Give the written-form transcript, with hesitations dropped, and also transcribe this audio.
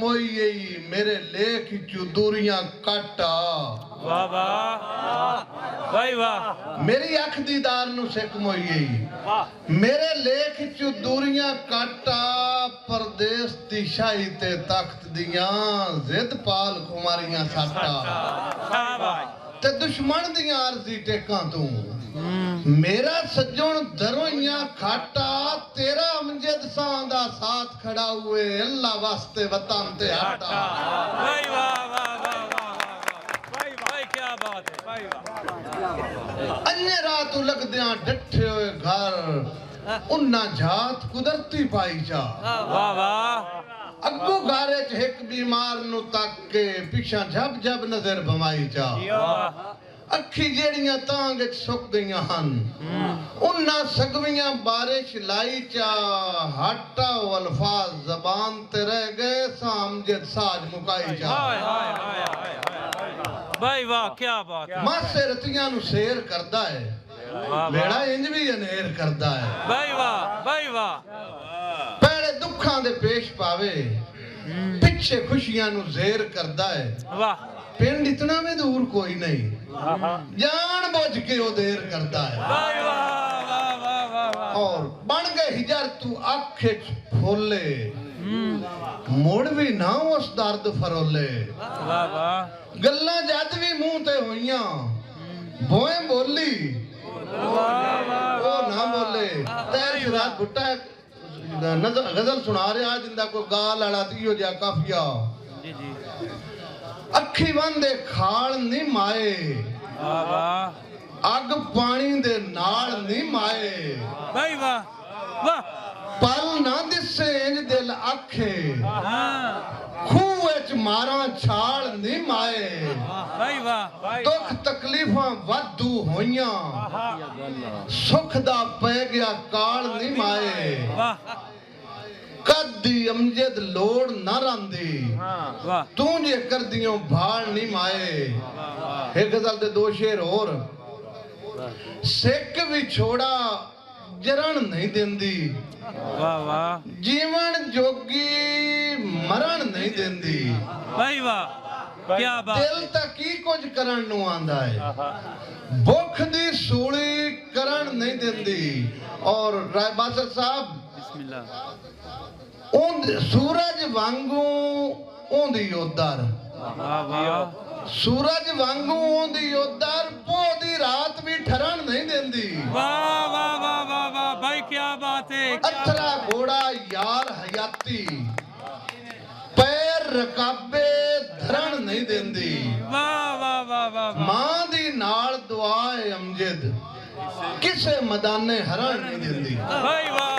मोई यही मेरे लेख चू दूरियां काटा वाह वाह भाई वाह मेरी अख दीदार नु सिक मोई यही मेरे लेख चू दूरियां काटा परदेस दी शाही ते तख्त दियां जिद पाल कुमारियां साटा ते दुश्मन दियां अर्जी टेकां तू मेरा सज्जन दरोइयां खाटा तेरा अमजद सांदा साथ खड़ा हुए अल्लाह वास्ते वतन ते हटा भाई वाह वाह वाह भाई भाई क्या बात है भाई वाह अन्य रात लगदियां डठे हुए घर उन्ना जात कुदरती पाई जा वाह वाह अगू गारे च एक बीमार नु तक के पिछा जब जब नजर भमाई जा अखी जेड़ियां तांग सुक गईयां हन उन्ना सगवियां बारिश लाई चा हटा अल्फाज जबान ते रह गए सामजद साज मुकाई जा भाई वाह क्या बात है मासे रतियां नु शेर करदा है बेड़ा इंज भी अनेर करदा है भाई वाह पहले दुखां दे पेश पावे पिछे खुशियां नु ज़ेर करदा है वाह पिंड इतना में दूर कोई नहीं जान बुझ के वो देर करता है भाई वाह वाह वाह वाह और बन गए हिजर तू आखे फोले मुड़ भी ना उस दर्द फरोले वाह वाह गल्ला जद भी मुंह ते होइयां बोए बोली वो ना बोले तैर सिराज भुट्टा गजल सुना रहा जिंदा कोई गाल आला तियो जा काफिया जी जी अखी बंदे खाल नहीं माए वाह वाह अग पानी दे नाल नहीं माए भाई वाह वाह पल ना दिसे इंज दिल आखे हाँ खूह च मारा छाल नहीं माए भाई वाह दुख तकलीफां वाधू होइयां सुख दा पै गया काल नहीं माए वाह कदी अमजद लोड़ ना रंदी वाह तू जे कर दियो भाल नहीं माए एक गजल दे दो शेर और सिक भी छोड़ा जरण नहीं देंदी वाह वाह जीवन जोगी मरण नहीं देंदी भाई वाह क्या बात दिल तक की कुछ करन नु आंदा है भुख दी सूली करन नहीं देंदी और राय बादशाह साहब बिस्मिल्लाह उन सूरज वांगू ओंदी उधर वाह वाह सूरज वांगू ओंदी उधर पोदी रात भी ठहरन नहीं देंदी वाह वाह वाह वाह वाह भाई क्या बात है अथरा घोड़ा यार हयाती पैर रकाबे धरण नहीं देंदी वाह वाह वाह वाह मां दी नाल दुआ है अमजद किसे मैदाने हरण नहीं देंदी भाई वाह